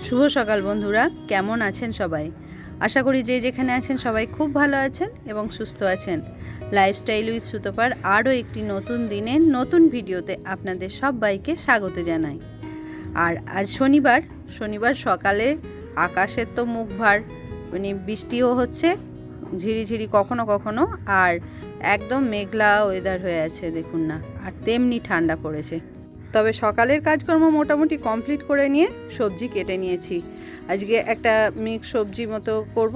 শুভ সকাল বন্ধুরা, কেমন আছেন সবাই? আশা করি যে যেখানে আছেন সবাই খুব ভালো আছেন এবং সুস্থ আছেন। লাইফস্টাইল উইথ সুতপার আরও একটি নতুন দিনের নতুন ভিডিওতে আপনাদের সবাইকে স্বাগত জানাই। আর আজ শনিবার সকালে আকাশের তো মুখ ভার, মানে বৃষ্টিও হচ্ছে ঝিরিঝিরি কখনো কখনো, আর একদম মেঘলা ওয়েদার হয়ে আছে দেখুন না, আর তেমনি ঠান্ডা পড়েছে। তবে সকালের কাজকর্ম মোটামুটি কমপ্লিট করে নিয়ে সবজি কেটে নিয়েছি। আজকে একটা মিক্স সবজি মতো করব,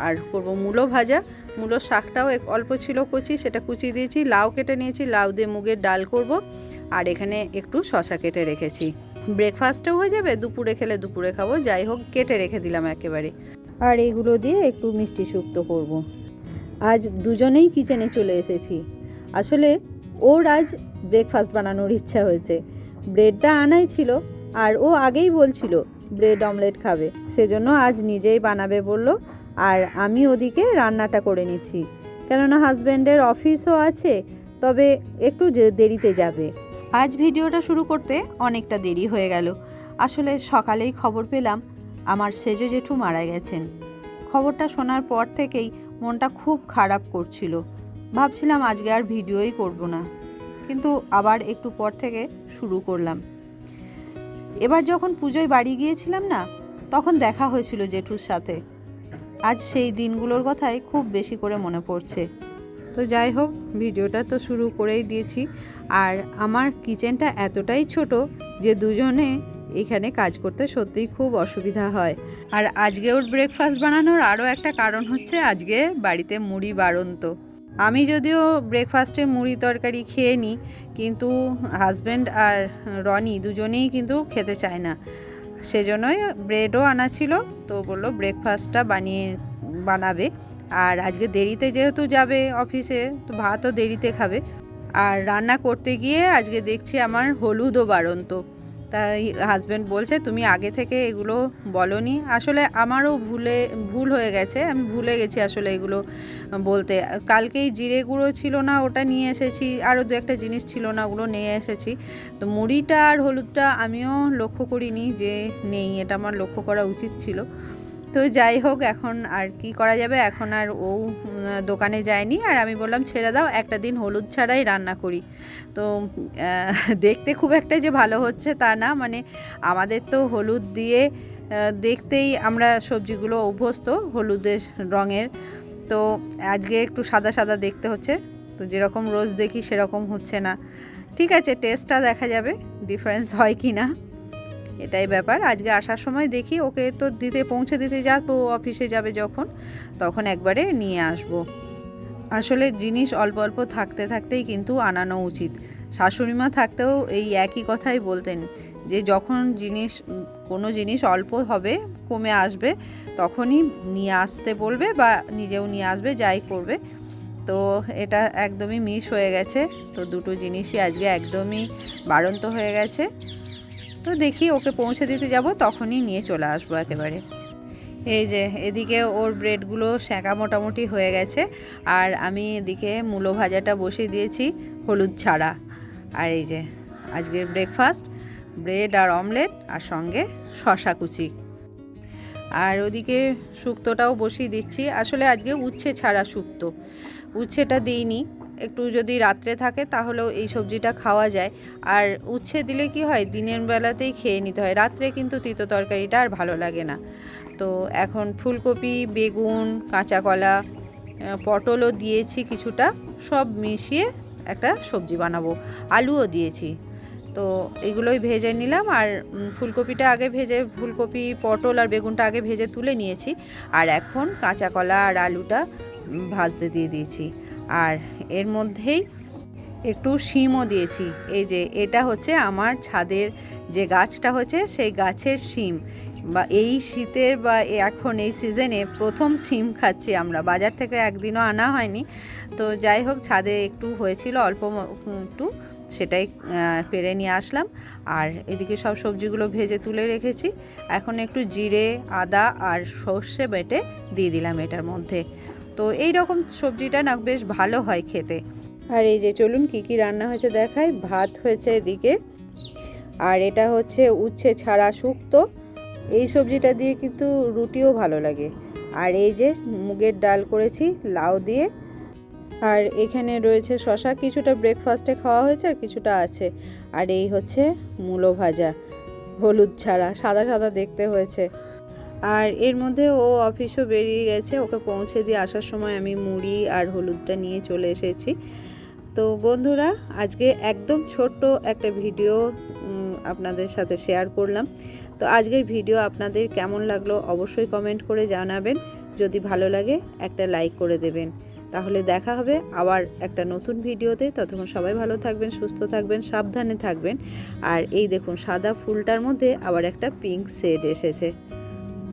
আর করব মূলো ভাজা। মূলোর শাকটাও অল্প ছিল কচি, সেটা কুচিয়ে দিয়েছি। লাউ কেটে নিয়েছি, লাউ দিয়ে মুগের ডাল করব। আর এখানে একটু শশা কেটে রেখেছি। ব্রেকফাস্টও হয়ে যাবে, দুপুরে খেলে দুপুরে খাবো, যাই হোক কেটে রেখে দিলাম একেবারে। আর এগুলো দিয়ে একটু মিষ্টি শুক্তো করব। আজ দুজনেই কিচেনে চলে এসেছি। আসলে ওর আজ ব্রেকফাস্ট বানানোর ইচ্ছা হয়েছে। ব্রেডটা আনাই ছিল, আর ও আগেই বলছিল ব্রেড অমলেট খাবে, সেজন্য আজ নিজেই বানাবে বলল। আর আমি ওদিকে রান্নাটা করে নিচ্ছি, কেননা হাজব্যান্ডের অফিসও আছে, তবে একটু দেরিতে যাবে। আজ ভিডিওটা শুরু করতে অনেকটা দেরি হয়ে গেল। আসলে সকালেই খবর পেলাম আমার সেজো জেঠু মারা গেছেন। খবরটা শোনার পর থেকেই মনটা খুব খারাপ করছিল। ভাবছিলাম আজকে আর ভিডিওই করব না, কিন্তু আবার একটু পর থেকে শুরু করলাম। এবার যখন পুজোয় বাড়ি গিয়েছিলাম না, তখন দেখা হয়েছিল জেঠুর সাথে। আজ সেই দিনগুলোর কথাই খুব বেশি করে মনে পড়ছে। তো যাই হোক, ভিডিওটা তো শুরু করেই দিয়েছি। আর আমার কিচেনটা এতটাই ছোট যে দুজনে এখানে কাজ করতে সত্যিই খুব অসুবিধা হয়। আর আজকে ওর ব্রেকফাস্ট বানানোর আরও একটা কারণ হচ্ছে, আজকে বাড়িতে মুড়ি বাড়ন্ত। আমি যদিও ব্রেকফাস্টে মুড়ি তরকারি খেয়ে নিই, কিন্তু হাজব্যান্ড আর রনি দুজনেই কিন্তু খেতে চায় না। সেজন্যই ব্রেডও আনা ছিল, তো বললো ব্রেকফাস্টটা বানাবে। আর আজকে দেরিতে যেহেতু যাবে অফিসে, তো ভাতও দেরিতে খাবে। আর রান্না করতে গিয়ে আজকে দেখছি আমার হলুদও বাড়ন্ত। তাই হাজব্যান্ড বলছে তুমি আগে থেকে এগুলো বলোনি। আসলে আমারও ভুল হয়ে গেছে, আমি ভুলে গেছি আসলে এগুলো বলতে। কালকেই জিরে গুঁড়ো ছিল না, ওটা নিয়ে এসেছি, আরও দু একটা জিনিস ছিল না, ওগুলো নিয়ে এসেছি। তো মুড়িটা আর হলুদটা আমিও লক্ষ্য করিনি যে নেই, এটা আমার লক্ষ্য করা উচিত ছিল। তো যাই হোক, এখন আর কি করা যাবে, এখন আর ও দোকানে যায়নি। আর আমি বললাম ছেড়ে দাও, একটা দিন হলুদ ছাড়াই রান্না করি। তো দেখতে খুব একটা যে ভালো হচ্ছে তা না, মানে আমাদের তো হলুদ দিয়ে দেখতেই আমরা সবজিগুলো অভ্যস্ত হলুদের রঙের। তো আজকে একটু সাদা সাদা দেখতে হচ্ছে, তো যেরকম রোজ দেখি সেরকম হচ্ছে না। ঠিক আছে, টেস্টটা দেখা যাবে ডিফারেন্স হয় কি না, এটাই ব্যাপার। আজকে আসার সময় দেখি, ওকে তো পৌঁছে দিতে যাবো, অফিসে যাবে যখন, তখন একবারে নিয়ে আসব। আসলে জিনিস অল্প অল্প থাকতে থাকতেই কিন্তু আনানো উচিত। শাশুড়িমা থাকতেও এই একই কথাই বলতেন যে যখন কোনো জিনিস অল্প হবে, কমে আসবে, তখনই নিয়ে আসতে বলবে বা নিজেও নিয়ে আসবে, যাই করবে। তো এটা একদমই মিস হয়ে গেছে। তো দুটো জিনিসই আজকে একদমই বাড়ন্ত হয়ে গেছে। তো দেখি ওকে পৌঁছে দিতে যাব, তখনই নিয়ে চলে আসবো একেবারে। এই যে এদিকে ওর ব্রেডগুলো সেঁকা মোটামুটি হয়ে গেছে, আর আমি এদিকে মূলো ভাজাটা বসিয়ে দিয়েছি হলুদ ছাড়া। আর এই যে আজকের ব্রেকফাস্ট ব্রেড আর অমলেট, আর সঙ্গে শশা কুচি। আর ওদিকে শুক্তোটাও বসিয়ে দিচ্ছি। আসলে আজকে উচ্ছে ছাড়া শুক্তো, উচ্ছেটা দিইনি। একটু যদি রাত্রে থাকে তাহলেও এই সবজিটা খাওয়া যায়। আর উচ্ছে দিলে কি হয়, দিনের বেলাতেই খেয়ে নিতে হয়, রাত্রে কিন্তু তিতো তরকারিটা আর ভালো লাগে না। তো এখন ফুলকপি, বেগুন, কাঁচা কলা, পটলও দিয়েছি কিছুটা, সব মিশিয়ে একটা সবজি বানাবো। আলুও দিয়েছি, তো এগুলোই ভেজে নিলাম। আর ফুলকপিটা আগে ফুলকপি, পটল আর বেগুনটা আগে ভেজে তুলে নিয়েছি। আর এখন কাঁচা কলা আর আলুটা ভাজতে দিয়ে দিয়েছি। আর এর মধ্যেই একটু শিমও দিয়েছি। এই যে এটা হচ্ছে আমার ছাদের যে গাছটা হচ্ছে, সেই গাছের শিম, বা এই শীতের বা এখন এই সিজনে প্রথম শিম খাচ্ছি আমরা, বাজার থেকে একদিনও আনা হয়নি। তো যাই হোক, ছাদে একটু হয়েছিল অল্প একটু, সেটাই পেড়ে নিয়ে আসলাম। আর এদিকে সব সবজিগুলো ভেজে তুলে রেখেছি। এখন একটু জিরে, আদা আর সর্ষে বেটে দিয়ে দিলাম এটার মধ্যে। তো এই রকম সবজিটা না বেশ ভালো হয় খেতে। আর এই যে চলুন কি কি রান্না হয়েছে দেখাই। ভাত হয়েছে এদিকে, আর এটা হচ্ছে উচ্ছে ছাড়া শুক্তো, এই সবজিটা দিয়ে কিন্তু রুটিও ভালো লাগে। আর এই যে মুগের ডাল করেছি লাউ দিয়ে, আর এখানে রয়েছে শশা, কিছুটা ব্রেকফাস্টে খাওয়া হয়েছে আর কিছুটা আছে। আর এই হচ্ছে মূলো ভাজা, হলুদ ছাড়া, সাদা সাদা দেখতে হয়েছে। আর এর মধ্যে ও অফিসও বেরিয়ে গেছে, ওকে পৌঁছে দিয়ে আসার সময় আমি মুড়ি আর হলুদটা নিয়ে চলে এসেছি। তো বন্ধুরা, আজকে একদম ছোট্ট একটা ভিডিও আপনাদের সাথে শেয়ার করলাম। তো আজকের ভিডিও আপনাদের কেমন লাগলো অবশ্যই কমেন্ট করে জানাবেন। যদি ভালো লাগে একটা লাইক করে দেবেন। তাহলে দেখা হবে আবার একটা নতুন ভিডিওতে। ততক্ষণ সবাই ভালো থাকবেন, সুস্থ থাকবেন, সাবধানে থাকবেন। আর এই দেখুন সাদা ফুলটার মধ্যে আবার একটা পিঙ্ক শেড এসেছে।